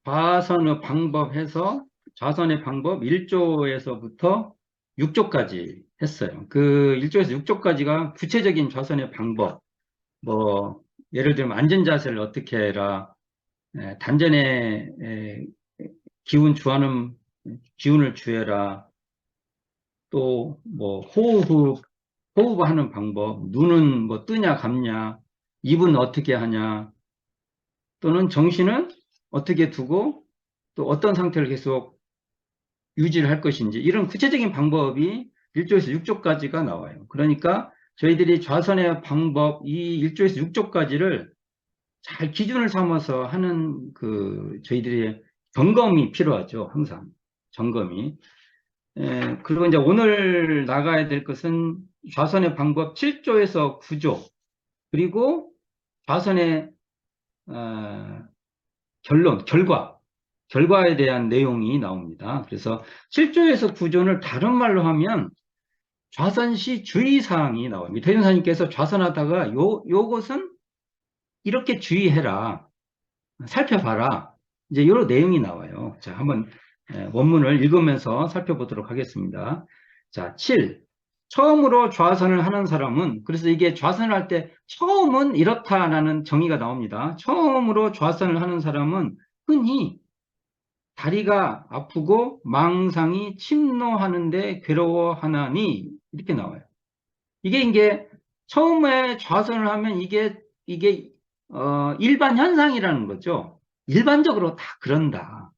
좌선의 방법 해서 좌선의 방법 1조에서부터 6조까지 했어요. 그 1조에서 6조까지가 구체적인 좌선의 방법, 뭐 예를 들면 안전자세를 어떻게 해라, 단전에 기운 주하는 기운을 주해라, 또 뭐 호흡하는 방법, 눈은 뭐 뜨냐 감냐, 입은 어떻게 하냐, 또는 정신은 어떻게 두고 또 어떤 상태를 계속 유지를 할 것인지 이런 구체적인 방법이 1조에서 6조까지가 나와요. 그러니까 저희들이 좌선의 방법 이 1조에서 6조까지를 잘 기준을 삼아서 하는 그 저희들의 점검이 필요하죠. 항상 점검이. 그리고 이제 오늘 나가야 될 것은 좌선의 방법 7조에서 9조 그리고 좌선의 결과에 대한 내용이 나옵니다. 그래서 7조에서 9조를 다른 말로 하면 좌선시 주의사항이 나옵니다. 대전사님께서 좌선하다가 요것은 이렇게 주의해라. 살펴봐라. 이제 이런 내용이 나와요. 자, 한번 원문을 읽으면서 살펴보도록 하겠습니다. 자, 7. 처음으로 좌선을 하는 사람은, 그래서 이게 좌선을 할 때 처음은 이렇다라는 정의가 나옵니다. 처음으로 좌선을 하는 사람은 흔히 다리가 아프고 망상이 침노하는데 괴로워하나니 이렇게 나와요. 이게 처음에 좌선을 하면 이게 일반 현상이라는 거죠. 일반적으로 다 그런다.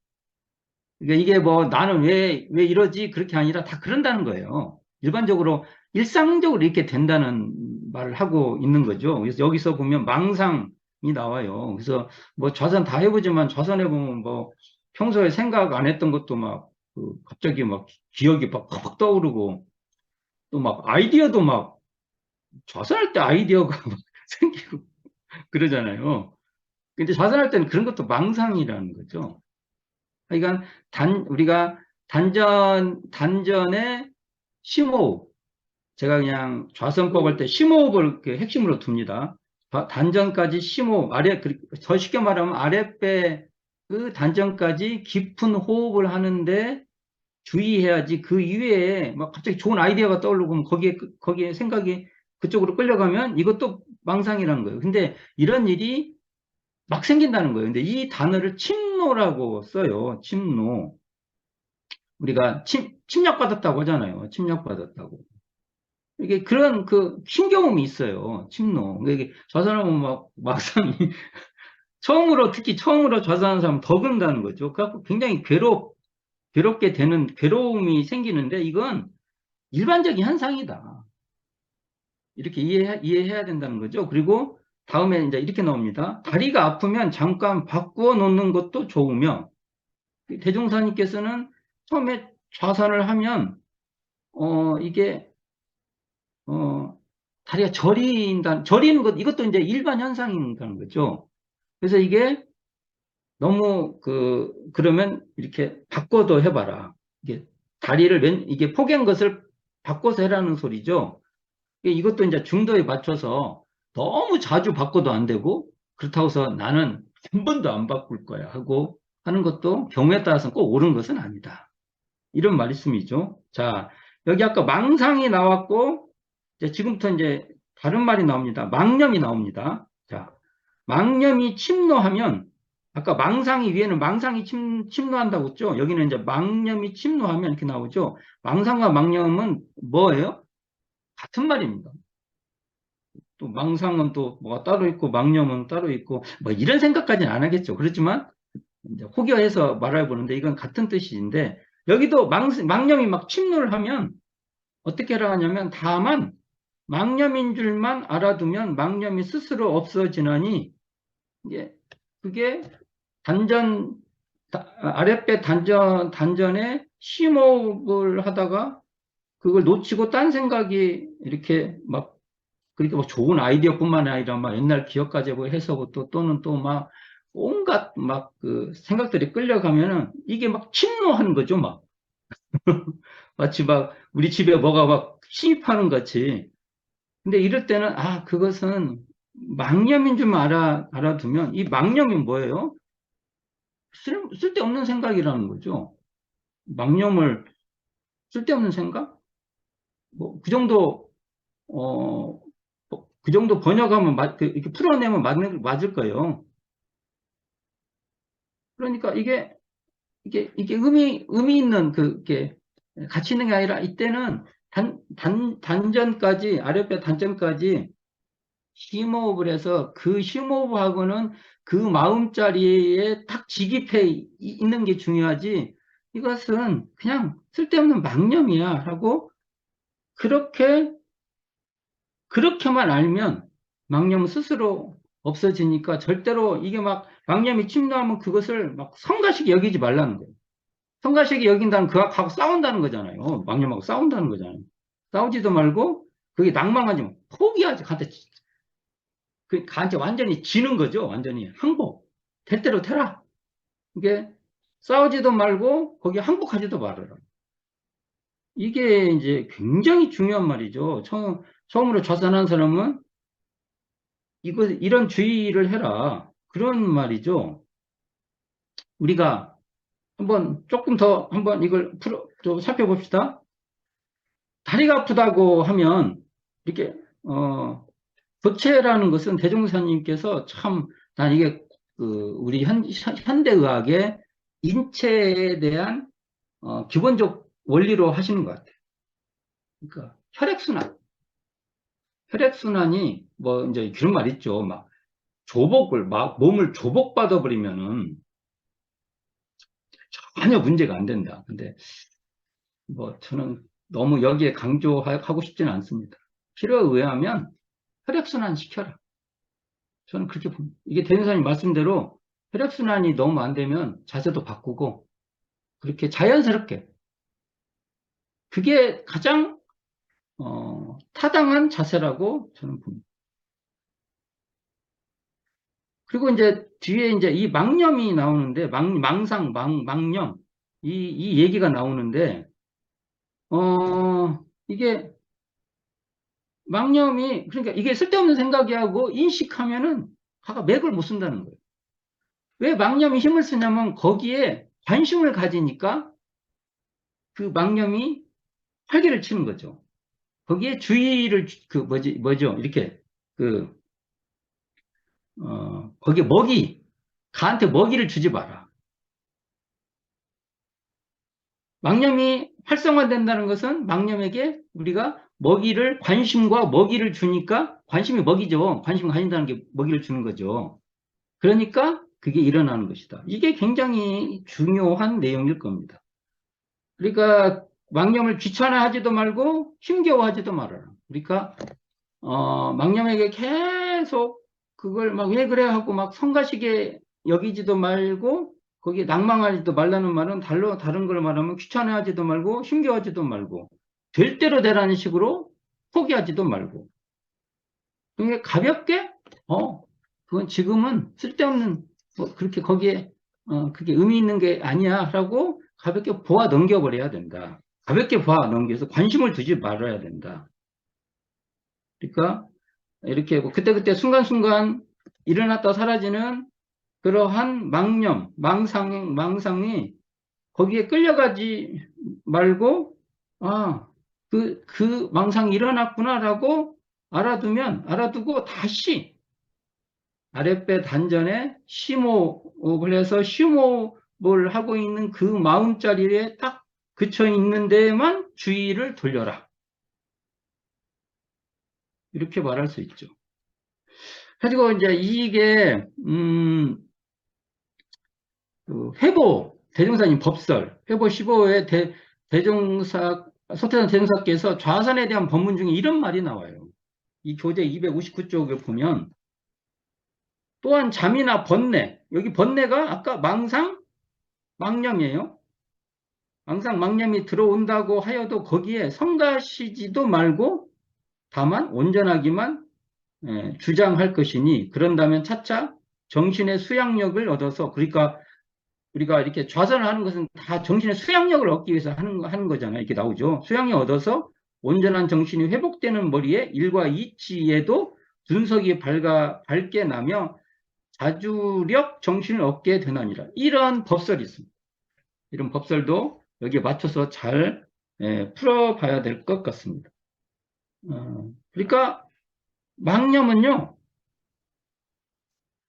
그러니까 이게 뭐 나는 왜 이러지? 그렇게 아니라 다 그런다는 거예요. 일반적으로 일상적으로 이렇게 된다는 말을 하고 있는 거죠. 그래서 여기서 보면 망상이 나와요. 그래서 뭐 좌선 다 해보지만 좌선해 보면 뭐 평소에 생각 안 했던 것도 막 갑자기 막 기억이 막 팍팍 떠오르고 또 막 아이디어도 막 좌선할 때 아이디어가 막 생기고 그러잖아요. 근데 좌선할 때는 그런 것도 망상이라는 거죠. 그러니까 우리가 단전에 심호흡. 제가 그냥 좌선법 할 때 심호흡을 핵심으로 둡니다. 단전까지 심호흡, 더 쉽게 말하면 아랫배 그 단전까지 깊은 호흡을 하는데 주의해야지 그 이외에 막 갑자기 좋은 아이디어가 떠오르고 거기에 생각이 그쪽으로 끌려가면 이것도 망상이라는 거예요. 근데 이런 일이 막 생긴다는 거예요. 근데 이 단어를 침노라고 써요. 침노. 우리가 침략받았다고 하잖아요. 침략받았다고. 이게 그런 신경음이 있어요. 침노. 이게 좌선하면 막 막상이 특히 처음으로 좌선하는 사람은 더 그런다는 거죠. 그래서 굉장히 괴롭게 되는 괴로움이 생기는데 이건 일반적인 현상이다. 이렇게 이해해야 된다는 거죠. 그리고 다음에 이제 이렇게 나옵니다. 다리가 아프면 잠깐 바꾸어 놓는 것도 좋으며 대종사님께서는 처음에 좌선을 하면 이게 다리가 저리는 것 이것도 이제 일반 현상인다는 거죠. 그래서 이게 너무 그러면 이렇게 바꿔도 해봐라. 이게 이게 포개인 것을 바꿔서 해라는 소리죠. 이것도 이제 중도에 맞춰서 너무 자주 바꿔도 안 되고 그렇다고 해서 나는 한 번도 안 바꿀 거야 하고 하는 것도 경우에 따라서는 꼭 옳은 것은 아니다. 이런 말씀이죠. 자, 여기 아까 망상이 나왔고 이제 지금부터 이제 다른 말이 나옵니다. 망념이 나옵니다. 자, 망념이 침노하면 아까 망상이 위에는 망상이 침노한다고 했죠. 여기는 이제 망념이 침노하면 이렇게 나오죠. 망상과 망념은 뭐예요? 같은 말입니다. 또 망상은 또 뭐가 따로 있고 망념은 따로 있고 뭐 이런 생각까지는 안 하겠죠. 그렇지만 이제 혹여해서 말해 보는데 이건 같은 뜻인데 여기도 망념이 막 침노를 하면 어떻게 하냐면 다만 망념인 줄만 알아두면 망념이 스스로 없어지나니 이게 그게 아랫배 단전에 심호흡을 하다가 그걸 놓치고 딴 생각이 이렇게 막 그러니까 뭐 좋은 아이디어뿐만 아니라 막 옛날 기억까지 해서 또는 또 막 온갖 막 생각들이 끌려가면은 이게 막 침노하는 거죠, 막. 마치 막 우리 집에 뭐가 막 침입하는 같이. 근데 이럴 때는 그것은 망념인 줄 알아두면 이 망념이 뭐예요? 쓸데없는 생각이라는 거죠. 망념을 쓸데없는 생각? 뭐, 그 정도 번역하면, 이렇게 풀어내면 맞을 거예요. 그러니까 이게 의미 있는 이게 가치 있는 게 아니라 이때는 단전까지, 아랫배 단전까지 심호흡을 해서 그 심호흡하고는 그 마음자리에 딱 직입해 있는 게 중요하지. 이것은 그냥 쓸데없는 망념이야. 하고 그렇게 그렇게만 알면 망념은 스스로 없어지니까 절대로 이게 막 망념이 침노하면 그것을 막 성가시게 여기지 말라는 거예요. 성가시게 여긴다는 그하고 싸운다는 거잖아요. 망념하고 싸운다는 거잖아요. 싸우지도 말고 그게 낭망하지 마. 포기하지. 그한테 완전히 지는 거죠. 완전히 항복. 될 대로 되라. 이게 싸우지도 말고 거기에 항복하지도 말아라. 이게 이제 굉장히 중요한 말이죠. 처음으로 좌선한 사람은 이런 주의를 해라. 그런 말이죠. 우리가 조금 더 한번 이걸 좀 살펴봅시다. 다리가 아프다고 하면, 이렇게, 교체라는 것은 대종사님께서 참, 난 이게, 우리 현대의학의 인체에 대한, 기본적 원리로 하시는 것 같아요. 그러니까, 혈액순환이, 뭐, 이제 그런 말 있죠. 몸을 조복받아 버리면은 전혀 문제가 안 된다. 근데, 뭐, 저는 너무 여기에 강조하고 싶지는 않습니다. 필요에 의하면 혈액순환 시켜라. 저는 그렇게 봅니다. 이게 대변사님 말씀대로 혈액순환이 너무 안 되면 자세도 바꾸고 그렇게 자연스럽게 그게 가장 타당한 자세라고 저는 봅니다. 그리고 이제 뒤에 이제 이 망념이 나오는데 망념 이 얘기가 나오는데 이게 망념이 그러니까 이게 쓸데없는 생각이하고 인식하면은 맥을 못 쓴다는 거예요. 왜 망념이 힘을 쓰냐면 거기에 관심을 가지니까 그 망념이 활개를 치는 거죠. 거기에 주의를 뭐죠? 이렇게 그 거기에 가한테 먹이를 주지 마라. 망념이 활성화된다는 것은 망념에게 우리가 관심과 먹이를 주니까 관심이 먹이죠. 관심 가진다는 게 먹이를 주는 거죠. 그러니까 그게 일어나는 것이다. 이게 굉장히 중요한 내용일 겁니다. 그러니까 망념을 귀찮아하지도 말고 힘겨워하지도 말아라. 그러니까 망념에게 계속 그걸 막 왜 그래 하고 막 성가시게 여기지도 말고 거기에 낭망하지도 말라는 말은 다른 걸 말하면 귀찮아하지도 말고 힘겨워하지도 말고 될 대로 되라는 식으로 포기하지도 말고 그게 가볍게 그건 지금은 쓸데없는 그렇게 거기에 그게 의미 있는 게 아니야 라고 가볍게 보아 넘겨버려야 된다. 가볍게 보아 넘겨서 관심을 두지 말아야 된다. 그러니까 이렇게 그때그때 순간순간 일어났다 사라지는 그러한 망상이 거기에 끌려가지 말고, 그 망상이 일어났구나라고 알아두고 다시 아랫배 단전에 심호흡을 해서 심호흡을 하고 있는 그 마음자리에 딱 그쳐 있는 데에만 주의를 돌려라. 이렇게 말할 수 있죠. 그리고 이제 이게 대종사님 법설 회보 15회 서태산 대종사께서 좌선에 대한 법문 중에 이런 말이 나와요. 이 교재 259쪽을 보면 또한 잠이나 번뇌, 여기 번뇌가 아까 망념이에요. 망념이 들어온다고 하여도 거기에 성가시지도 말고 다만 온전하기만 주장할 것이니 그런다면 차차 정신의 수양력을 얻어서 그러니까 우리가 이렇게 좌선을 하는 것은 다 정신의 수양력을 얻기 위해서 하는 거잖아요. 이렇게 나오죠. 수양력 얻어서 온전한 정신이 회복되는 머리에 일과 이치에도 분석이 밝게 나며 자주력 정신을 얻게 되나니라. 이런 법설이 있습니다. 이런 법설도 여기에 맞춰서 잘 풀어봐야 될 것 같습니다. 그러니까 망념은요,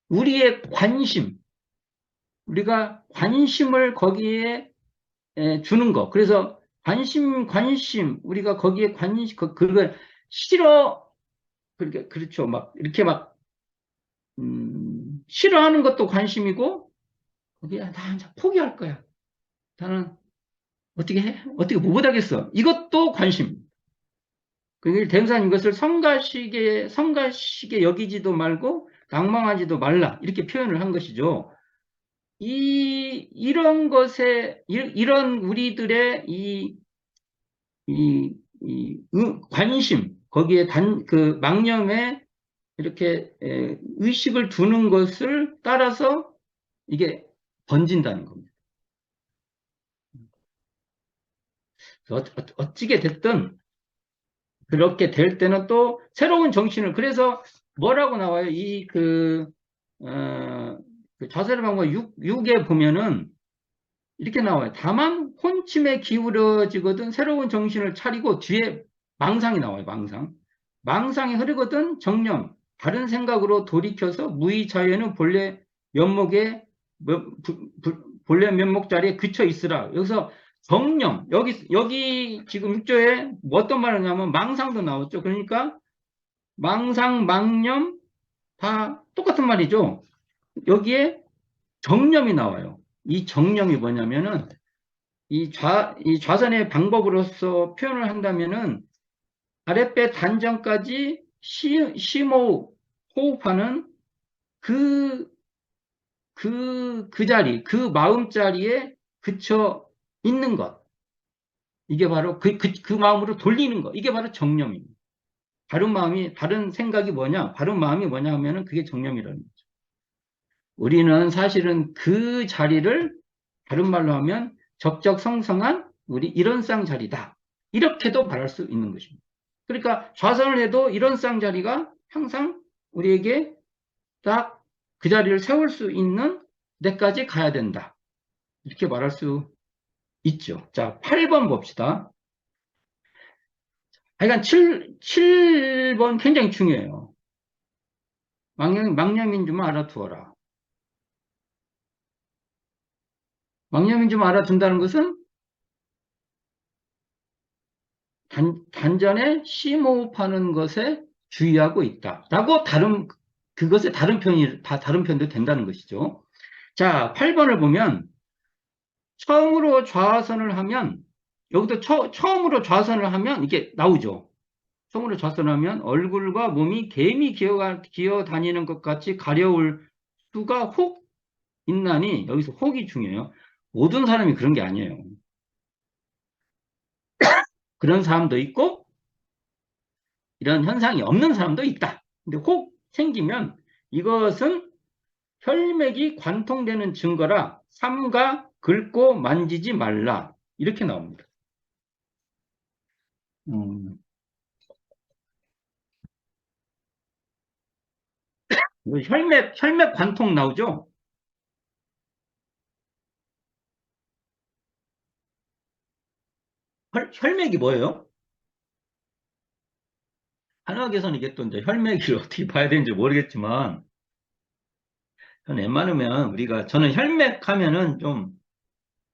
우리의 관심, 우리가 관심을 거기에 주는 거. 그래서 관심, 우리가 거기에 그걸 싫어, 그렇죠. 막, 이렇게 막, 싫어하는 것도 관심이고, 거기에 나 이제 포기할 거야. 나는 어떻게 해? 어떻게 못하겠어. 이것도 관심. 그러니까 대명사는 이것을 성가시게 여기지도 말고, 낭망하지도 말라. 이렇게 표현을 한 것이죠. 이런 것에, 이런 우리들의 관심, 거기에 망념에 이렇게 의식을 두는 것을 따라서 이게 번진다는 겁니다. 어찌게 됐든 그렇게 될 때는 또 새로운 정신을, 그래서 뭐라고 나와요? 그 자세를 방법 6에 보면은 이렇게 나와요. 다만 혼침에 기울어지거든 새로운 정신을 차리고, 뒤에 망상이 나와요. 망상이 흐르거든 정념, 다른 생각으로 돌이켜서 무의자유는 본래 면목 자리에 그쳐 있으라. 여기서 정념, 여기 지금 6조에 뭐 어떤 말을 하냐면 망상도 나왔죠. 그러니까 망상, 망념 다 똑같은 말이죠. 여기에 정념이 나와요. 이 정념이 뭐냐면은 이 좌선의 방법으로서 표현을 한다면은 아랫배 단전까지 심호흡, 호흡하는 그, 그 자리, 그 마음자리에 그쳐 있는 것. 이게 바로 그 마음으로 돌리는 것. 이게 바로 정념입니다. 다른 생각이 뭐냐? 바른 마음이 뭐냐 하면은 그게 정념이라는 거죠. 우리는 사실은 그 자리를 다른 말로 하면 적적성성한 우리 일원상 자리다. 이렇게도 말할 수 있는 것입니다. 그러니까 좌선을 해도 일원상 자리가 항상 우리에게 딱 그 자리를 세울 수 있는 데까지 가야 된다. 이렇게 말할 수 있죠. 자, 8번 봅시다. 하여간 7번 굉장히 중요해요. 망념인 줄 알아두어라. 망념인 줄 알아둔다는 것은 단전에 심호흡하는 것에 주의하고 있다. 라고 그것의 다른 편도 된다는 것이죠. 자, 8번을 보면, 처음으로 좌선을 하면, 여기도 처음으로 좌선을 하면 이게 나오죠. 처음으로 좌선을 하면 얼굴과 몸이 개미 기어 다니는 것 같이 가려울 수가 혹 있나니, 여기서 혹이 중요해요. 모든 사람이 그런 게 아니에요. 그런 사람도 있고, 이런 현상이 없는 사람도 있다. 근데 혹 생기면 이것은 혈맥이 관통되는 증거라 삼가 긁고 만지지 말라. 이렇게 나옵니다. 혈맥 관통 나오죠? 혈맥이 뭐예요? 한의학에서는 이게 또 이제 혈맥을 어떻게 봐야 되는지 모르겠지만, 웬만하면 저는 혈맥 하면은 좀,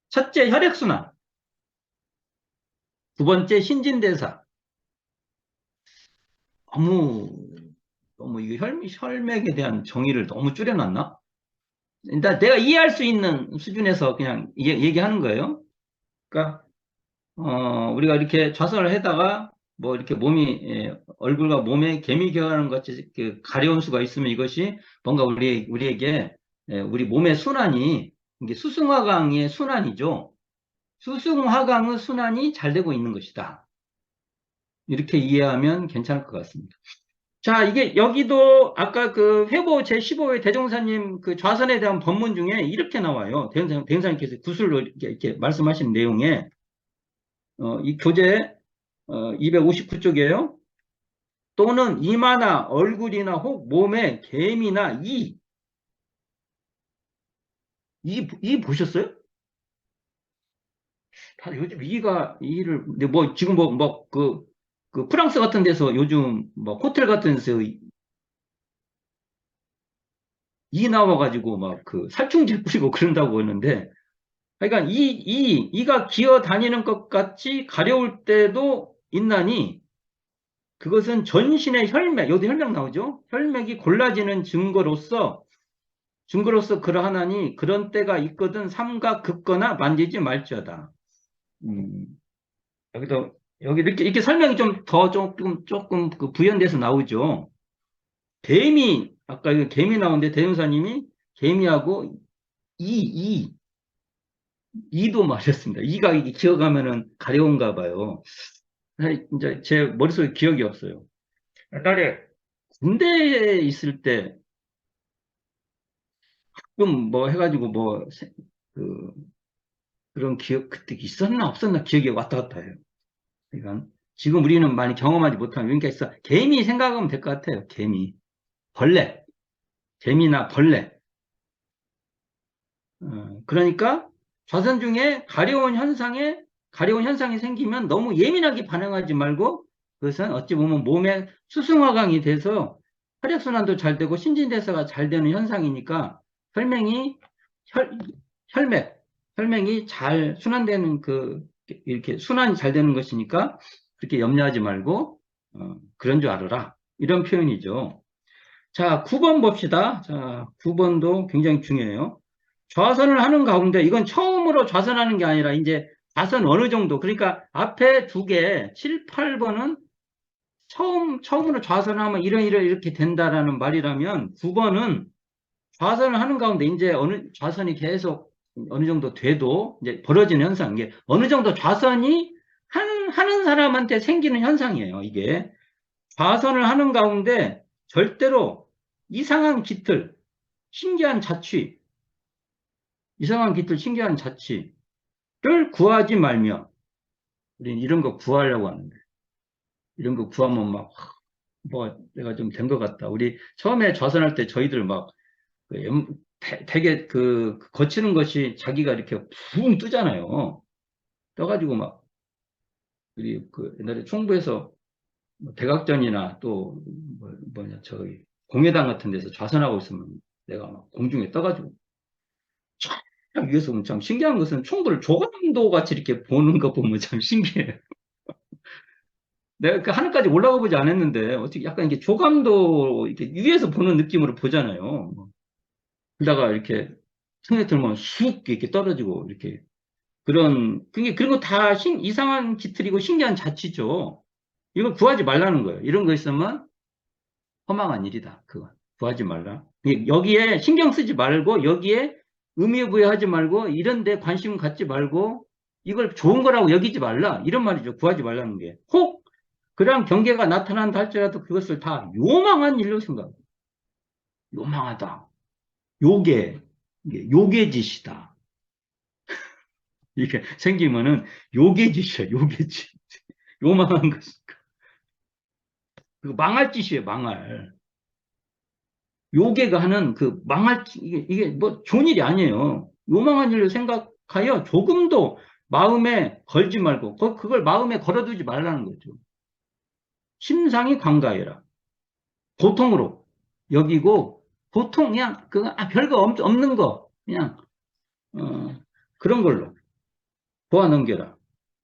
첫째 혈액순환, 두 번째 신진대사. 너무, 너무 이게 혈맥에 대한 정의를 너무 줄여놨나? 일단 내가 이해할 수 있는 수준에서 그냥 얘기하는 거예요. 그러니까, 우리가 이렇게 좌선을 해다가, 뭐, 이렇게 얼굴과 몸에 개미 기어가는 것 같이 가려운 수가 있으면 이것이 뭔가 우리에게, 우리 몸의 순환이, 이게 수승화강의 순환이죠. 수승화강의 순환이 잘 되고 있는 것이다. 이렇게 이해하면 괜찮을 것 같습니다. 자, 이게 여기도 아까 그 회보 제15회 대종사님 그 좌선에 대한 법문 중에 이렇게 나와요. 대종사님께서 구술로 이렇게 말씀하신 내용에, 이 교재 259쪽이에요. 또는 이마나 얼굴이나 혹 몸에 개미나 이 보셨어요? 다 요즘 이를, 근데 뭐, 지금 그 프랑스 같은 데서 요즘 뭐 호텔 같은 데서 이 나와가지고 막 그 살충제 뿌리고 그런다고 하는데, 그러니까 이가 기어 다니는 것 같이 가려울 때도 있나니, 그것은 전신의 혈맥, 여기 혈맥 나오죠? 혈맥이 골라지는 증거로서 그러하나니 그런 때가 있거든 삼가 긋거나 만지지 말지어다. 음, 여기도, 여기 이렇게 설명이 좀 더 조금 그 부연돼서 나오죠. 아까 이거 개미 나오는데 대형사님이 개미하고 이, 이도 말했습니다. 이가 이게 기억하면은 가려운가 봐요. 이제 제 머릿속에 기억이 없어요. 옛날에 군대에 있을 때, 좀 뭐 해가지고 그, 그런 기억, 그때 있었나 없었나 기억이 왔다 갔다 해요. 그러니까 지금 우리는 많이 경험하지 못한 그러니까 있어. 개미 생각하면 될 것 같아요. 개미. 벌레. 개미나 벌레. 그러니까 자선 중에 가려운 현상이 생기면 너무 예민하게 반응하지 말고 그것은 어찌 보면 몸의 수승화강이 돼서 혈액순환도 잘 되고 신진대사가 잘 되는 현상이니까 혈맹이 혈, 혈맥, 혈맹이 잘 순환되는 이렇게 순환이 잘 되는 것이니까 그렇게 염려하지 말고 그런 줄 알아라. 이런 표현이죠. 자, 9번 봅시다. 자, 9번도 굉장히 중요해요. 좌선을 하는 가운데, 이건 처음으로 좌선하는 게 아니라, 이제 좌선 어느 정도. 그러니까 앞에 두 개, 7, 8번은 처음으로 좌선하면 이렇게 된다라는 말이라면, 9번은 좌선을 하는 가운데, 이제 좌선이 계속 어느 정도 돼도, 이제 벌어지는 현상, 이게 어느 정도 좌선이 하는 사람한테 생기는 현상이에요, 이게. 좌선을 하는 가운데, 절대로 이상한 깃털, 신기한 자취, 이상한 깃털, 신기한 자취를 구하지 말며, 우리는 이런 거 구하려고 하는데, 이런 거 구하면 막, 내가 좀 된 것 같다. 우리 처음에 좌선할 때 저희들 막, 되게 거치는 것이 자기가 이렇게 붕 뜨잖아요. 떠가지고 막, 우리 옛날에 총부에서 뭐 대각전이나 또, 저기, 공회당 같은 데서 좌선하고 있으면 내가 막 공중에 떠가지고 참 위에서 보면 참 신기한 것은 총구를 조각도 같이 이렇게 보는 거 보면 참 신기해요. 내가 그 하늘까지 올라가 보지 않았는데 어떻게 약간 이게 조감도 이렇게 위에서 보는 느낌으로 보잖아요. 그러다가 이렇게 손에 들면 쑥 이렇게 떨어지고 이렇게 그런 거 다 이상한 깃들이고 신기한 자취죠. 이걸 구하지 말라는 거예요. 이런 거 있으면 허망한 일이다. 그거 구하지 말라. 여기에 신경 쓰지 말고 여기에 의미 부여하지 말고 이런 데 관심 갖지 말고 이걸 좋은 거라고 여기지 말라. 이런 말이죠. 구하지 말라는 게. 혹 그러한 경계가 나타난다 할지라도 그것을 다 요망한 일로 생각합니다. 요망하다. 요괴. 이게 요괴짓이다. 이게 생기면은 요괴짓이야. 요괴짓. 요망한 것이니까. 그 망할 짓이에요. 망할. 요괴가 하는 망할 이게 뭐 좋은 일이 아니에요. 요망한 일로 생각하여 조금도 마음에 걸지 말고 그걸 마음에 걸어두지 말라는 거죠. 심상이 관가해라. 보통으로 여기고 보통 그냥 별거 없는 거 그냥 어, 그런 걸로 보아 넘겨라.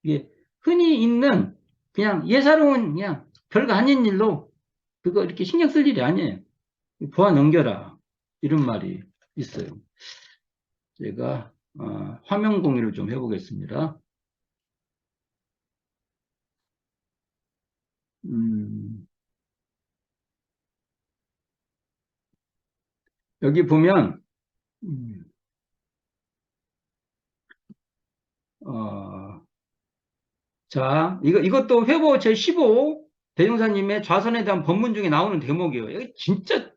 이게 흔히 있는 그냥 예사로운 그냥 별거 아닌 일로 그거 이렇게 신경 쓸 일이 아니에요. 보아 넘겨라. 이런 말이 있어요. 제가 화면 공유를 좀 해보겠습니다. 음, 여기 보면 음, 어, 자, 이것도 회보 제15 대종사님의 좌선에 대한 법문 중에 나오는 대목이에요. 이거 진짜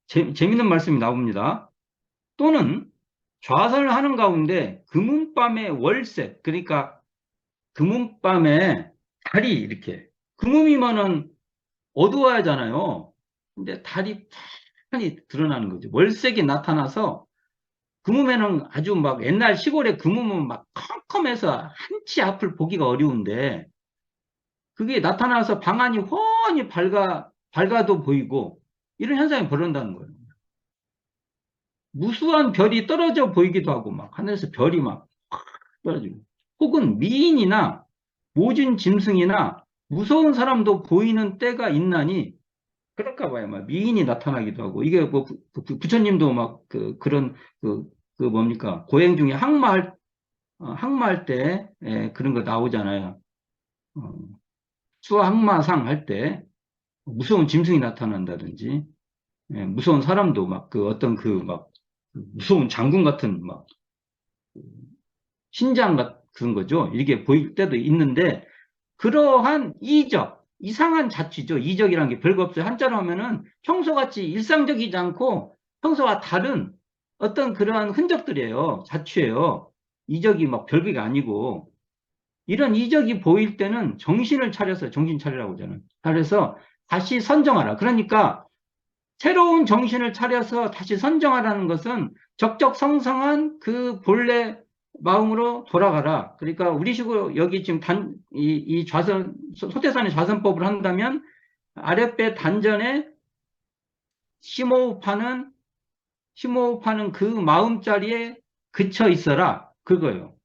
재밌는 말씀이 나옵니다. 또는 좌선을 하는 가운데 금운밤의 월색, 그러니까 금운밤에 달이 이렇게, 금음이면은 어두워야 하잖아요. 근데 달이 판이 드러나는 거죠. 월색이 나타나서 금음에는 아주 막 옛날 시골에 금음은 막 컴컴해서 한치 앞을 보기가 어려운데 그게 나타나서 방안이 훤히 밝아도 보이고 이런 현상이 벌어진다는 거예요. 무수한 별이 떨어져 보이기도 하고 막 하늘에서 별이 막 떨어지고 혹은 미인이나 모진 짐승이나 무서운 사람도 보이는 때가 있나니 그럴까 봐요. 막 미인이 나타나기도 하고 이게 뭐 부처님도 막 그런 뭡니까 고행 중에 항마할 때 그런 거 나오잖아요. 어, 수항마상 할 때 무서운 짐승이 나타난다든지 무서운 사람도 막 어떤 막 무서운 장군 같은 막 신장 같은 거죠. 이게 보일 때도 있는데 그러한 이상한 자취죠. 이적이라는 게 별거 없어요. 한자로 하면은 평소같이 일상적이지 않고 평소와 다른 어떤 그러한 흔적들이에요. 자취예요. 이적이 막 별거가 아니고 이런 이적이 보일 때는 정신을 차려서 정신 차리라고 저는. 그래서 다시 선정하라. 그러니까 새로운 정신을 차려서 다시 선정하라는 것은 적적성성한 그 본래 마음으로 돌아가라. 그러니까 우리식으로 여기 지금 이 좌선, 소태산의 좌선법을 한다면 아랫배 단전에 심호흡하는 그 마음자리에 그쳐 있어라. 그거예요.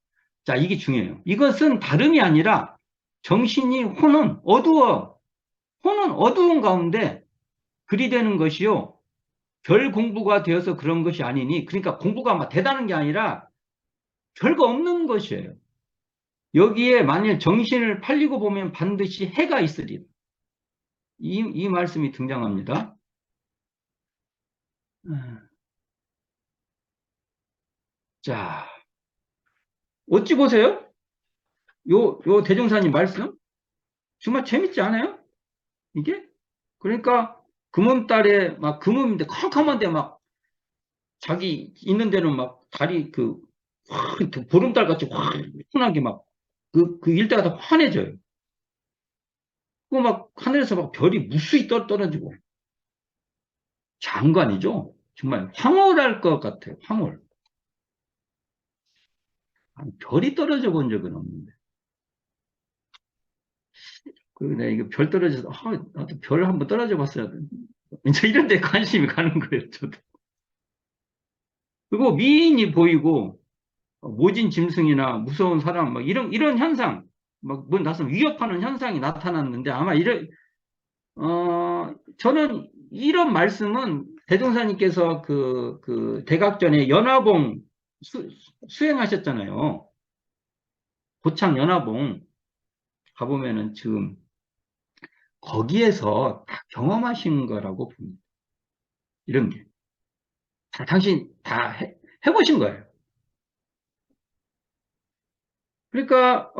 자, 이게 중요해요. 이것은 다름이 아니라 정신이 혼은 어두운 가운데 들이대는 것이요. 별 공부가 되어서 그런 것이 아니니, 그러니까 공부가 막 대단한 게 아니라 별거 없는 것이에요. 여기에 만일 정신을 팔리고 보면 반드시 해가 있으리. 이 말씀이 등장합니다. 자, 어찌 보세요? 요 대종사님 말씀? 정말 재밌지 않아요? 이게? 그러니까 금음달에 막 금음인데 캄캄한데 막 자기 있는 데는 막 달이 확 보름달 같이 환하게 막 그 일대가 다 환해져요. 그 막 하늘에서 막 별이 무수히 떨어지고 장관이죠. 정말 황홀할 것 같아요. 황홀. 아니, 별이 떨어져 본 적은 없는데. 내가 이거 별 떨어져서 나도 별 한번 떨어져 봤어야 돼. 이제 이런 데 관심이 가는 거예요. 저도. 그리고 미인이 보이고 모진 짐승이나 무서운 사람 막 이런 현상 막뭐 나서 위협하는 현상이 나타났는데 아마 저는 이런 말씀은 대종사님께서 대각전에 연화봉 수행하셨잖아요. 고창 연화봉 가보면은 지금 거기에서 다 경험하신 거라고 봅니다. 이런 게. 당신 다 해보신 거예요. 그러니까,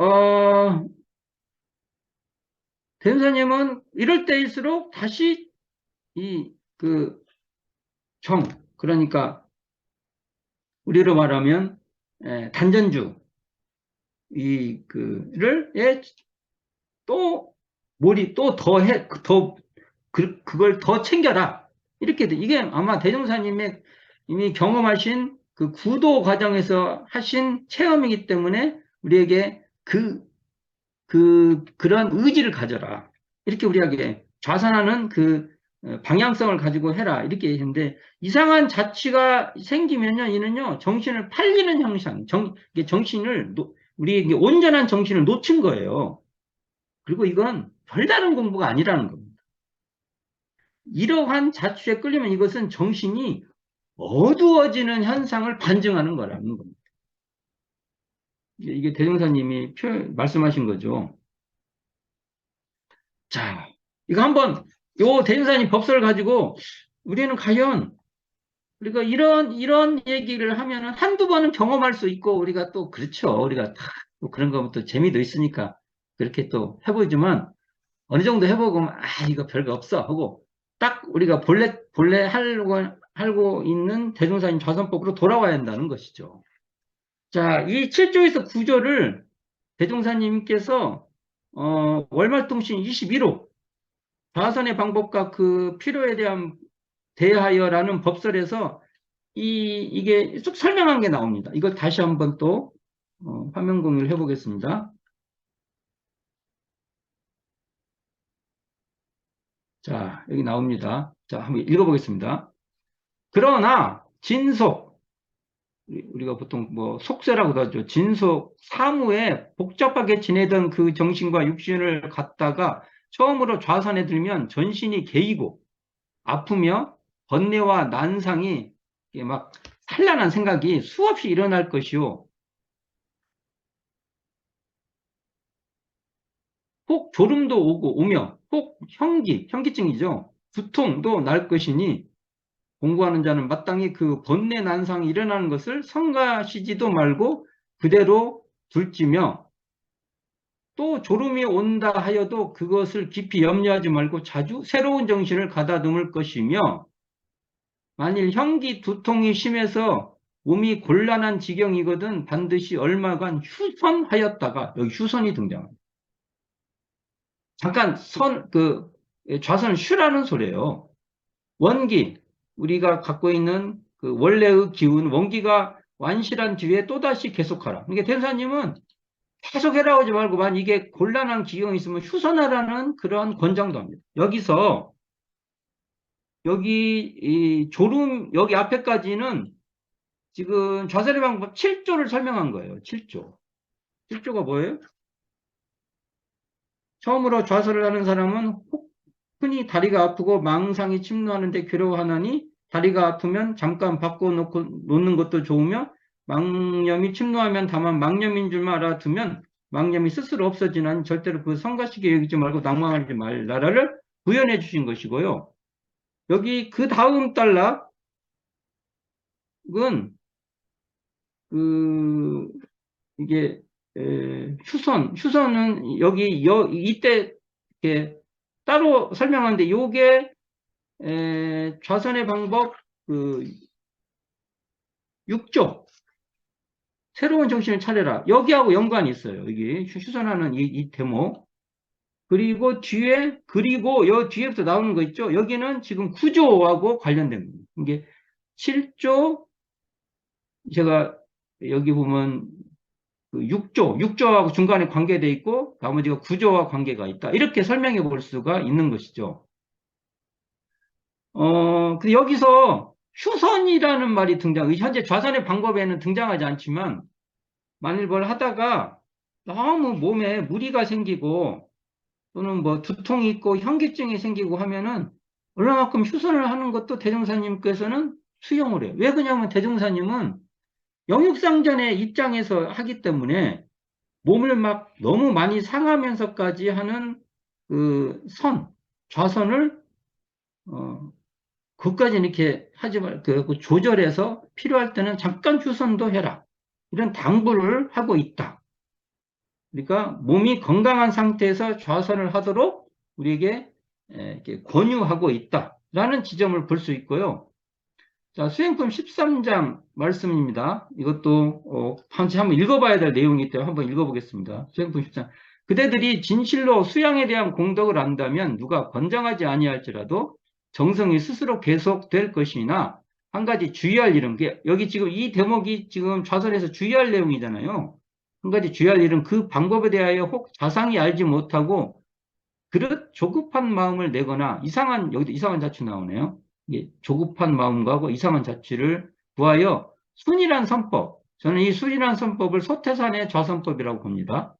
대종사님은 이럴 때일수록 다시 이, 그러니까 우리로 말하면 단전주 또 그걸 더 챙겨라 이렇게 돼. 이게 아마 대종사님의 이미 경험하신 그 구도 과정에서 하신 체험이기 때문에 우리에게 그런 의지를 가져라 이렇게 우리에게 좌선하는 방향성을 가지고 해라 이렇게 했는데 이상한 자취가 생기면요 이는요 정신을 팔리는 형상 정신을 우리에게 온전한 정신을 놓친 거예요. 그리고 이건 별다른 공부가 아니라는 겁니다. 이러한 자취에 끌리면 이것은 정신이 어두워지는 현상을 반증하는 거라는 겁니다. 이게 대종사님이 말씀하신 거죠. 자, 이거 한번 요 대종사님 법설을 가지고 우리는 과연 우리가 이런 얘기를 하면은 한두 번은 경험할 수 있고 우리가 또 그렇죠. 우리가 또 그런 거부터 재미도 있으니까 그렇게 또 해보지만 어느 정도 해보고 이거 별거 없어 하고 딱 우리가 본래 하고 있는 대종사님 좌선법으로 돌아와야 한다는 것이죠. 자, 이 7조에서 9조를 대종사님께서 월말통신 21호 좌선의 방법과 그 필요에 대한 대하여라는 법설에서 이게 쭉 설명한 게 나옵니다. 이걸 다시 한번 또 화면 공유를 해보겠습니다. 자, 여기 나옵니다. 자, 한번 읽어보겠습니다. 그러나 진속, 우리가 보통 뭐 속세라고도 하죠. 진속, 사무에 복잡하게 지내던 그 정신과 육신을 갖다가 처음으로 좌선에 들면 전신이 개이고 아프며 번뇌와 난상이 이게 막 산란한 생각이 수없이 일어날 것이요. 혹 졸음도 오며 혹 현기증이죠. 두통도 날 것이니 공부하는 자는 마땅히 그 번뇌 난상이 일어나는 것을 성가시지도 말고 그대로 둘지며 또 졸음이 온다 하여도 그것을 깊이 염려하지 말고 자주 새로운 정신을 가다듬을 것이며 만일 현기 두통이 심해서 몸이 곤란한 지경이거든 반드시 얼마간 휴선하였다가 여기 휴선이 등장합니다. 잠깐 좌선은 쉬라는 소리예요. 원기, 우리가 갖고 있는 그 원래의 기운, 원기가 완실한 뒤에 또다시 계속하라. 그러니까天사님은 계속 해라 하지 말고, 만 이게 곤란한 기경이 있으면 휴선하라는 그런 권장도 합니다. 여기서, 여기, 여기 앞에까지는 지금 좌선의 방법 7조를 설명한 거예요. 7조. 7조가 뭐예요? 처음으로 좌선을 하는 사람은 흔히 다리가 아프고 망상이 침노하는데 괴로워하나니 다리가 아프면 잠깐 놓는 것도 좋으며 망념이 침노하면 다만 망념인 줄만 알아두면 망념이 스스로 없어지나니 절대로 그 성가시게 여기지 말고 낭망하지 말라를 구현해 주신 것이고요. 여기 그 다음 단락은 그 이게 휴선은 여기 이때 이렇게 따로 설명하는데 요게 좌선의 방법 그 6조 새로운 정신을 차려라. 여기하고 연관이 있어요. 여기 휴선하는 이 대목. 그리고 그리고 여 뒤에부터 나오는 거 있죠. 여기는 지금 구조하고 관련된 겁니다. 이게 7조 제가 여기 보면 그 6조하고 중간에 관계돼 있고 나머지가 구조와 관계가 있다. 이렇게 설명해 볼 수가 있는 것이죠. 근데 여기서 휴선이라는 말이 현재 좌선의 방법에는 등장하지 않지만, 만일 뭘 하다가 너무 몸에 무리가 생기고, 또는 뭐 두통이 있고 현기증이 생기고 하면은, 얼마만큼 휴선을 하는 것도 대종사님께서는 수용을 해요. 왜 그러냐면 대종사님은 영육상전의 입장에서 하기 때문에, 몸을 막 너무 많이 상하면서까지 하는 좌선을, 그것까지 이렇게 하지 말고 조절해서 필요할 때는 잠깐 휴선도 해라. 이런 당부를 하고 있다. 그러니까 몸이 건강한 상태에서 좌선을 하도록 우리에게 이렇게 권유하고 있다라는 지점을 볼 수 있고요. 자, 수행품 13장 말씀입니다. 이것도 한번 읽어봐야 될 내용이기 때문에 한번 읽어보겠습니다. 수행품 13장. 그대들이 진실로 수양에 대한 공덕을 안다면 누가 권장하지 아니할지라도 정성이 스스로 계속될 것이나 한 가지 주의할 일은 여기 지금 이 대목이 지금 좌선에서 주의할 내용이잖아요. 한 가지 주의할 일은 그 방법에 대하여 혹 자상히 알지 못하고 그릇 조급한 마음을 내거나 여기도 이상한 자취 나오네요. 조급한 마음과 이상한 자취를 구하여 순이란 선법, 저는 이 순이란 선법을 소태산의 좌선법이라고 봅니다.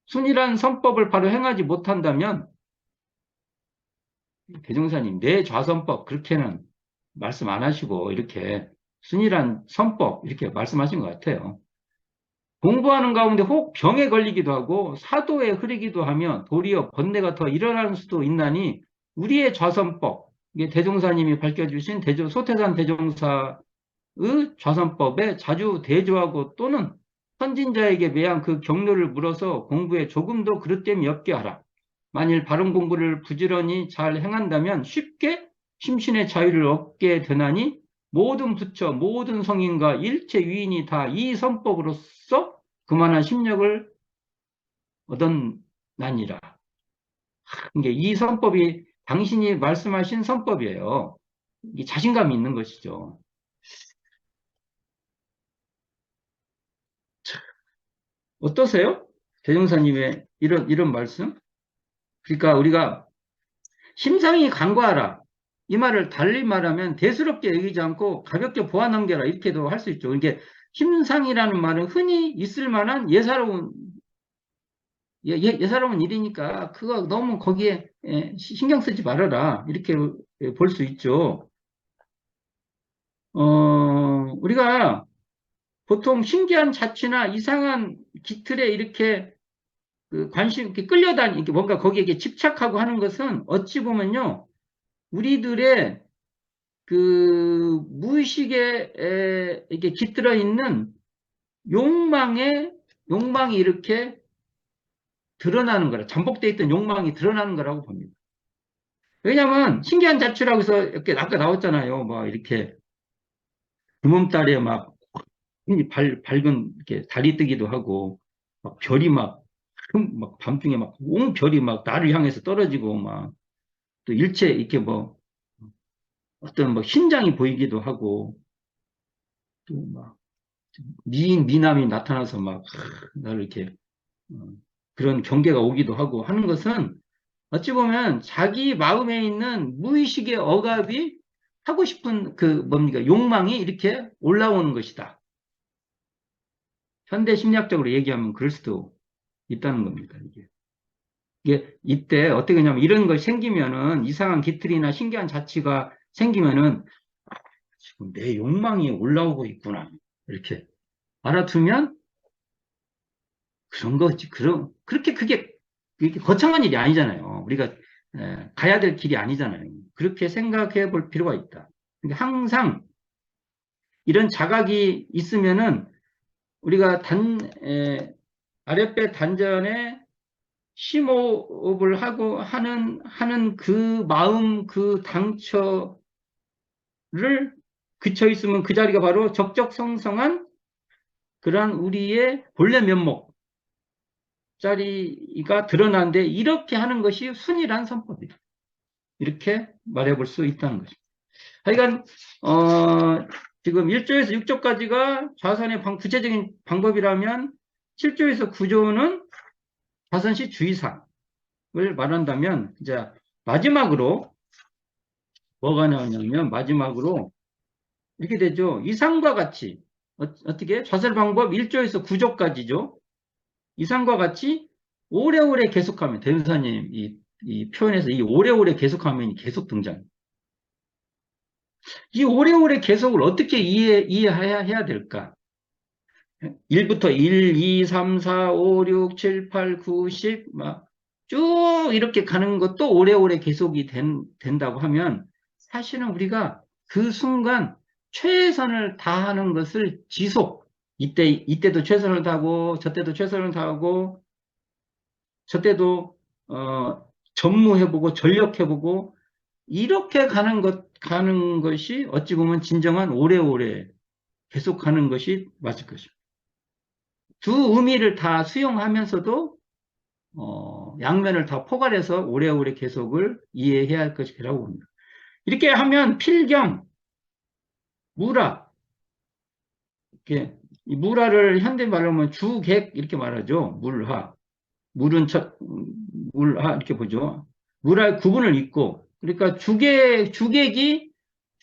순이란 선법을 바로 행하지 못한다면 대종사님 내 좌선법 그렇게는 말씀 안 하시고 이렇게 순이란 선법 이렇게 말씀하신 것 같아요. 공부하는 가운데 혹 병에 걸리기도 하고 사도에 흐리기도 하며 도리어 번뇌가 더 일어나는 수도 있나니 우리의 좌선법, 이게 대종사님이 밝혀주신 소태산 대종사의 좌선법에 자주 대조하고 또는 선진자에게 매한 그 경로를 물어서 공부에 조금도 그릇됨이 없게 하라. 만일 바른 공부를 부지런히 잘 행한다면 쉽게 심신의 자유를 얻게 되나니 모든 부처, 모든 성인과 일체 위인이 다 이 선법으로서 그만한 심력을 얻었나니라. 이게 이 선법이 당신이 말씀하신 선법이에요. 이게 자신감이 있는 것이죠. 어떠세요? 대종사님의 이런 말씀? 그러니까 우리가 심상이 간과하라. 이 말을 달리 말하면 대수롭게 여기지 않고 가볍게 보아 넘겨라. 이렇게도 할 수 있죠. 이게 심상이라는 말은 흔히 있을 만한 예사로운 일이니까 그거 너무 거기에 신경 쓰지 말아라. 이렇게 볼 수 있죠. 우리가 보통 신기한 자취나 이상한 기틀에 이렇게 그 관심, 이렇게 끌려다니, 뭔가 거기에 이렇게 집착하고 하는 것은 어찌 보면요, 우리들의 그 무의식에 이렇게 깃들어 있는 욕망이 이렇게 드러나는 거라, 잠복되어 있던 욕망이 드러나는 거라고 봅니다. 왜냐하면 신기한 자취라고 해서 이렇게 아까 나왔잖아요. 뭐 이렇게 구멍다리에 막 밝은 이렇게 달이 뜨기도 하고, 막 별이 막 밤중에 막 온 별이 막 나를 향해서 떨어지고 막 또 일체 이렇게 뭐 어떤 뭐 흰장이 보이기도 하고 또 막 미남이 나타나서 막 나를 이렇게 어, 그런 경계가 오기도 하고 하는 것은 어찌 보면 자기 마음에 있는 무의식의 억압이 하고 싶은 그 뭡니까 욕망이 이렇게 올라오는 것이다. 현대 심리학적으로 얘기하면 그럴 수도 있다는 겁니다. 이게 이때 어떻게 하냐면 이런 것이 생기면은 이상한 기틀이나 신기한 자취가 생기면은 지금 내 욕망이 올라오고 있구나. 이렇게 알아두면 그런 거지. 그렇게 그게 거창한 일이 아니잖아요. 우리가 가야 될 길이 아니잖아요. 그렇게 생각해 볼 필요가 있다. 그러니까 항상 이런 자각이 있으면은 우리가 아랫배 단전에 심호흡을 하고 하는 그 마음, 그 당처를 그쳐 있으면 그 자리가 바로 적적성성한 그러한 우리의 본래 면목 자리가 드러나는데 이렇게 하는 것이 순이란 선법이다. 이렇게 말해볼 수 있다는 것입니다. 하여간 지금 1조에서 6조까지가 좌선의 구체적인 방법이라면 7조에서 9조는 좌선시 주의사항을 말한다면 이제 마지막으로 뭐가 나오냐면 마지막으로 이렇게 되죠. 이상과 같이 어떻게 좌설 방법 1조에서 9조까지죠. 이상과 같이 오래오래 계속하면 대문사님 이 표현에서 이 오래오래 계속하면 계속 등장. 이 오래오래 계속을 어떻게 이해해야 될까? 1부터 1, 2, 3, 4, 5, 6, 7, 8, 9, 10, 막 쭉 이렇게 가는 것도 오래오래 계속이 된다고 하면 사실은 우리가 그 순간 최선을 다하는 것을 이때도 최선을 다하고, 저때도 최선을 다하고, 저때도, 전무해보고, 전력해보고, 이렇게 가는 것이 어찌 보면 진정한 오래오래 계속 가는 것이 맞을 것입니다. 두 의미를 다 수용하면서도 양면을 다 포괄해서 오래오래 계속을 이해해야 할 것이라고 봅니다. 이렇게 하면 필경, 무라, 이렇게 이 무라를 현대 말로 하면 주객 이렇게 말하죠. 물하, 물은 물하 이렇게 보죠. 물하의 구분을 잇고 그러니까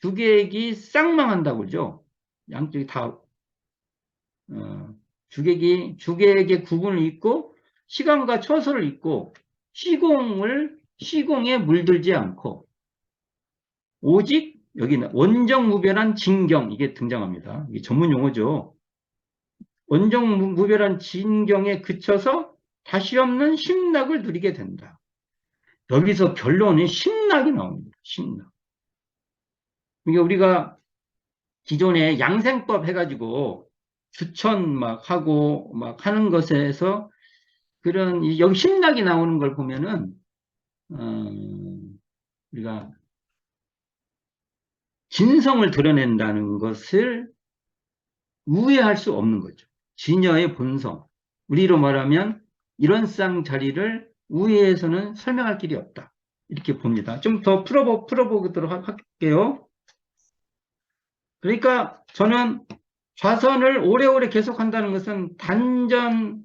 주객이 쌍망한다고 그러죠. 양쪽이 다 주객의 구분을 잇고 시간과 처소를 잇고 시공에 물들지 않고 오직 여기는 원정무별한 진경 이게 등장합니다. 이게 전문 용어죠. 원정무별한 진경에 그쳐서 다시 없는 심락을 누리게 된다. 여기서 결론이 심락이 나옵니다. 심락. 그러니까 우리가 기존에 양생법 해가지고 주천 막 하고 막 하는 것에서 그런 여기 심락이 나오는 걸 보면은 우리가 진성을 드러낸다는 것을 우회할 수 없는 거죠. 진여의 본성. 우리로 말하면 이런 쌍 자리를 우회해서는 설명할 길이 없다. 이렇게 봅니다. 좀 더 풀어보도록 할게요. 그러니까 저는 좌선을 오래오래 계속한다는 것은 단전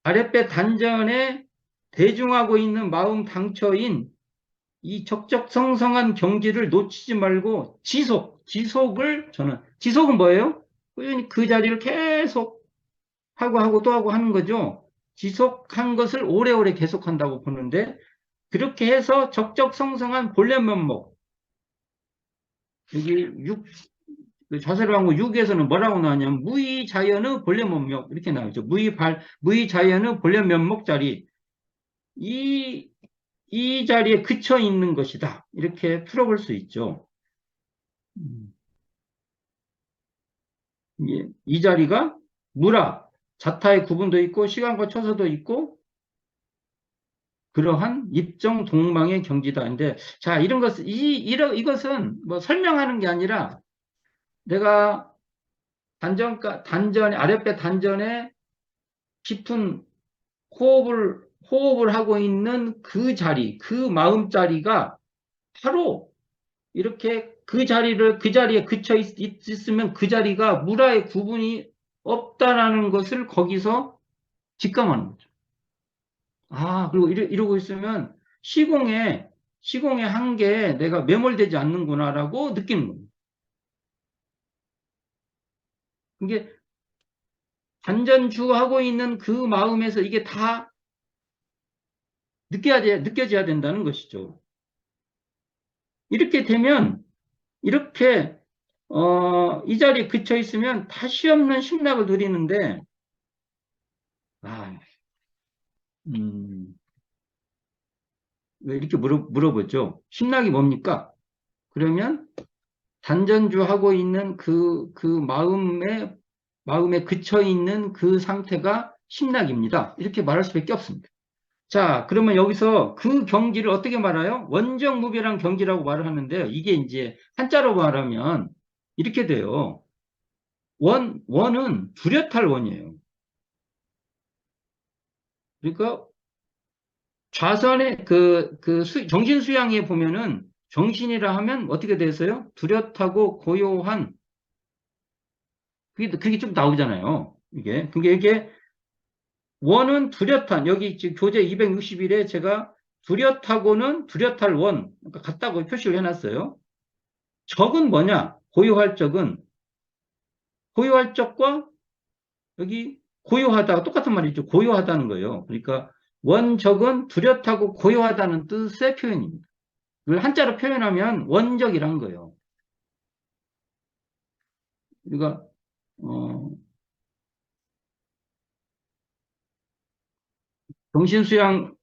아랫배 단전에 대중하고 있는 마음 당처인 이 적적성성한 경지를 놓치지 말고 지속을 저는, 지속은 뭐예요? 꾸준히 그 자리를 계속 하고 또 하고 하는 거죠. 지속한 것을 오래오래 계속한다고 보는데, 그렇게 해서 적적성성한 본래 면목, 여기 그 자세로한거 6에서는 뭐라고 나왔냐면, 무의자연의 본래 면목, 이렇게 나오죠. 무의자연의 본래 면목 자리. 이, 이 자리에 그쳐 있는 것이다. 이렇게 풀어볼 수 있죠. 음, 이 자리가 무라, 자타의 구분도 있고, 시간과 처소도 있고, 그러한 입정 동망의 경지다. 근데, 자, 이것은 뭐 설명하는 게 아니라, 내가 아랫배 단전에 깊은 호흡을 하고 있는 그 자리, 그 마음자리가 바로 이렇게 그 자리에 그쳐 있으면 그 자리가 무라의 구분이 없다라는 것을 거기서 직감하는 거죠. 아, 그리고 이러고 있으면 시공의 한계에 내가 매몰되지 않는구나라고 느끼는 겁니다. 이게 단전주하고 있는 그 마음에서 이게 다 느껴져야 된다는 것이죠. 이렇게 되면, 이렇게, 이 자리에 그쳐 있으면 다시 없는 심락을 누리는데, 아, 음, 왜 이렇게 물어보죠? 심락이 뭡니까? 그러면 단전주하고 있는 마음에 그쳐 있는 그 상태가 심락입니다. 이렇게 말할 수밖에 없습니다. 자, 그러면 여기서 그 경지를 어떻게 말해요? 원정무별한 경지라고 말을 하는데요. 이게 이제 한자로 말하면 이렇게 돼요. 원은 뚜렷할 원이에요. 그러니까 좌선의 정신수양에 보면은 정신이라 하면 어떻게 돼서요? 뚜렷하고 고요한, 그게 좀 나오잖아요. 이게 원은 뚜렷한, 여기 지금 교재 261에 제가 뚜렷하고는 뚜렷할 원, 그러니까 같다고 표시를 해놨어요. 적은 뭐냐? 고요할 적과 여기 고요하다 똑같은 말이죠. 고요하다는 거예요. 그러니까 원적은 뚜렷하고 고요하다는 뜻의 표현입니다. 이걸 한자로 표현하면 원적이란 거예요. 그러니까 어, 정신수양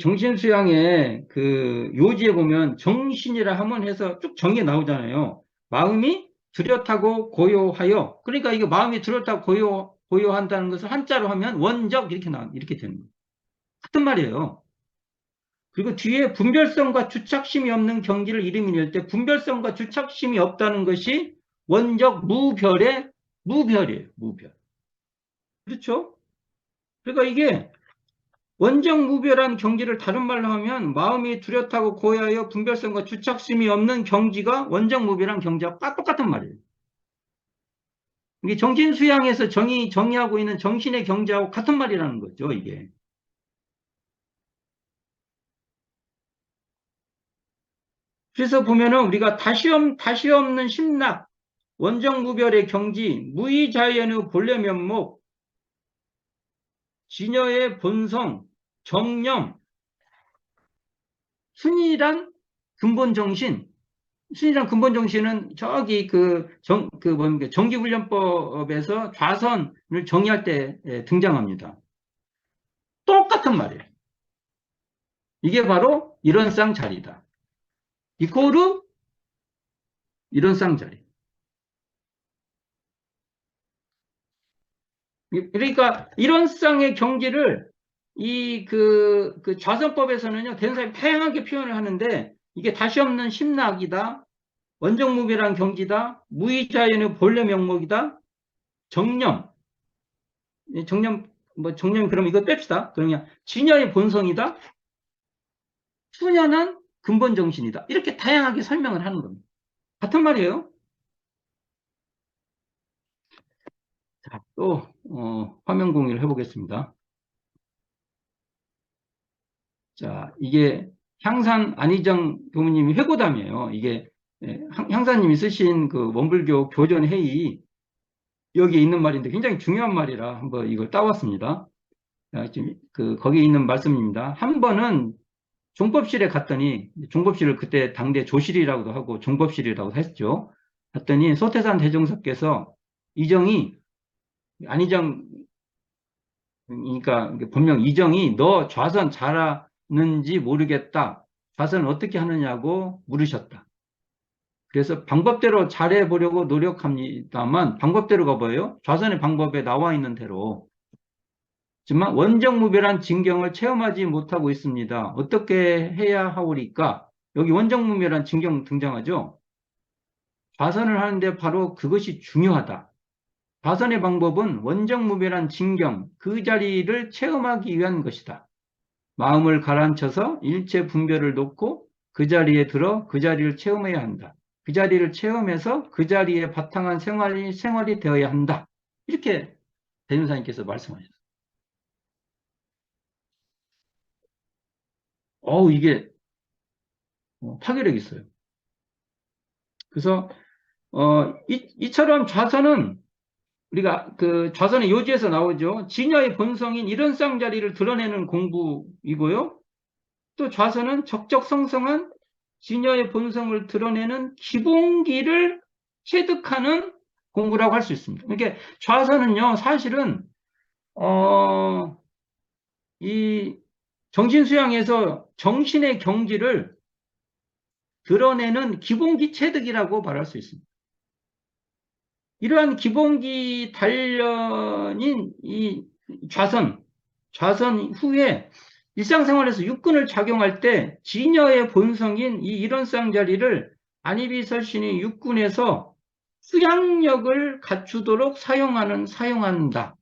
정신수양의 그 요지에 보면 정신이라 하면 해서 쭉 정의가 나오잖아요. 마음이 뚜렷하고 고요하여. 그러니까 이거 마음이 뚜렷하고 고요한다는 것을 한자로 하면 원적 이렇게 되는 거예요. 같은 말이에요. 그리고 뒤에 분별성과 주착심이 없는 경지를 이름이 낼 때 분별성과 주착심이 없다는 것이 원적 무별이에요. 무별. 그렇죠? 그러니까 이게 원정 무별한 경지를 다른 말로 하면 마음이 뚜렷하고 고요하여 분별성과 주착심이 없는 경지가 원정 무별한 경지와 똑같은 말이에요. 이게 정신 수양에서 정의하고 있는 정신의 경지하고 같은 말이라는 거죠, 이게. 그래서 보면은 우리가 다시 없는 심락, 원정 무별의 경지, 무의자연의 본래 면목, 진여의 본성, 정념, 순이란 근본 정신, 순이란 근본 정신은 저기 뭡니까 정기훈련법에서 좌선을 정의할 때 등장합니다. 똑같은 말이에요. 이게 바로 이런쌍 자리다. 이코르 이런쌍 자리. 그러니까 이런쌍의 경지를 그 좌선법에서는요, 대사에 다양하게 표현을 하는데 이게 다시 없는 심락이다, 원정무비란 경지다, 무의자연의 본래 명목이다, 정념, 정념 그럼 이거 뺍시다. 그러면 진여의 본성이다, 수녀는 근본 정신이다. 이렇게 다양하게 설명을 하는 겁니다. 같은 말이에요. 자, 또 화면 공유를 해보겠습니다. 자, 이게 향산 안희정 교무님이 회고담이에요. 이게 향사님이 쓰신 그 원불교 교전 회의 여기에 있는 말인데 굉장히 중요한 말이라 한번 이걸 따왔습니다. 지금 거기에 있는 말씀입니다. 한 번은 종법실에 갔더니 종법실을 그때 당대 조실이라고도 하고 종법실이라고도 했죠. 갔더니 소태산 대종사께서 이정이 안희정 그러니까 본명 이정이 너 좌선 잘하는지 모르겠다. 좌선을 어떻게 하느냐고 물으셨다. 그래서 방법대로 잘해보려고 노력합니다만 방법대로가 뭐예요? 좌선의 방법에 나와 있는 대로. 하지만 원정무별한 진경을 체험하지 못하고 있습니다. 어떻게 해야 하오리까? 여기 원정무별한 진경 등장하죠? 좌선을 하는데 바로 그것이 중요하다. 좌선의 방법은 원정무별한 진경, 그 자리를 체험하기 위한 것이다. 마음을 가라앉혀서 일체 분별을 놓고 그 자리에 들어 그 자리를 체험해야 한다. 그 자리를 체험해서 그 자리에 바탕한 생활이 되어야 한다. 이렇게 대륜사님께서 말씀하셨어요. 이게 파괴력 있어요. 그래서 이처럼 좌선은 우리가 그 좌선의 요지에서 나오죠. 진여의 본성인 이런 쌍자리를 드러내는 공부이고요. 또 좌선은 적적성성한 진여의 본성을 드러내는 기본기를 체득하는 공부라고 할 수 있습니다. 그러니까 좌선은요, 사실은 이 정신수양에서 정신의 경지를 드러내는 기본기 체득이라고 말할 수 있습니다. 이러한 기본기 단련인 이 좌선 후에 일상생활에서 육군을 작용할 때 진여의 본성인 이 일원쌍자리를 안이비설신이 육군에서 수양력을 갖추도록 사용한다.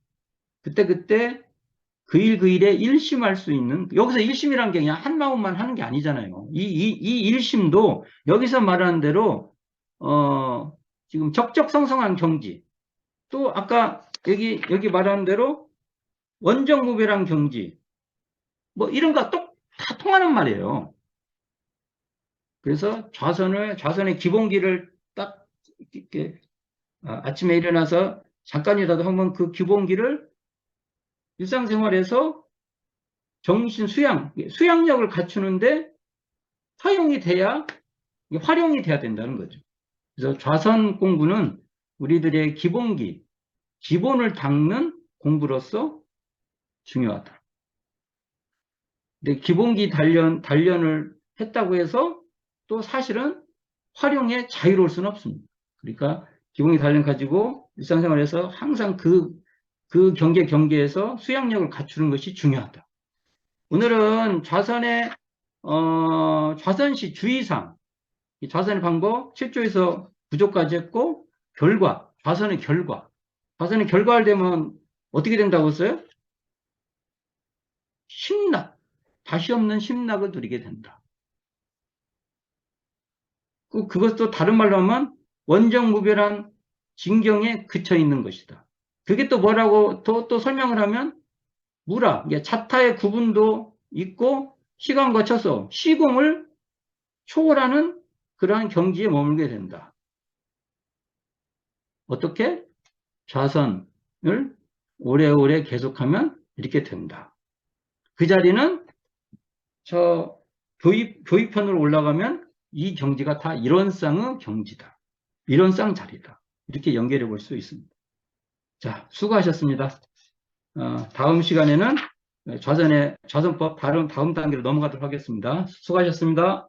그때 그 일 그 일에 일심할 수 있는, 여기서 일심이란 게 그냥 한 마음만 하는 게 아니잖아요. 이 일심도 여기서 말하는 대로 지금 적적성성한 경지, 또 아까 여기 말하는 대로 원정무별한 경지, 뭐 이런 거 다 통하는 말이에요. 그래서 좌선의 기본기를 딱 이렇게 아침에 일어나서 잠깐이라도 한번 그 기본기를 일상생활에서 정신 수양력을 갖추는데 활용이 돼야 된다는 거죠. 그래서 좌선 공부는 우리들의 기본을 닦는 공부로서 중요하다. 근데 기본기 단련을 했다고 해서 또 사실은 활용에 자유로울 수는 없습니다. 그러니까 기본기 단련 가지고 일상생활에서 항상 그 경계에서 수양력을 갖추는 것이 중요하다. 오늘은 좌선시 주의사항, 좌선의 방법 7조에서 9조까지 했고, 좌선의 결과를 되면 어떻게 된다고 했어요? 심락, 다시 없는 심락을 누리게 된다. 그것도 다른 말로 하면 원정무별한 진경에 그쳐 있는 것이다. 그게 또 뭐라고 또 설명을 하면 자타의 구분도 있고 시간 거쳐서 시공을 초월하는 그러한 경지에 머물게 된다. 어떻게? 좌선을 오래오래 계속하면 이렇게 된다. 그 자리는 저 교입편으로 올라가면 이 경지가 다 일원쌍의 경지다. 일원쌍 자리다. 이렇게 연결해 볼 수 있습니다. 자, 수고하셨습니다. 다음 시간에는 좌선법 다음 단계로 넘어가도록 하겠습니다. 수고하셨습니다.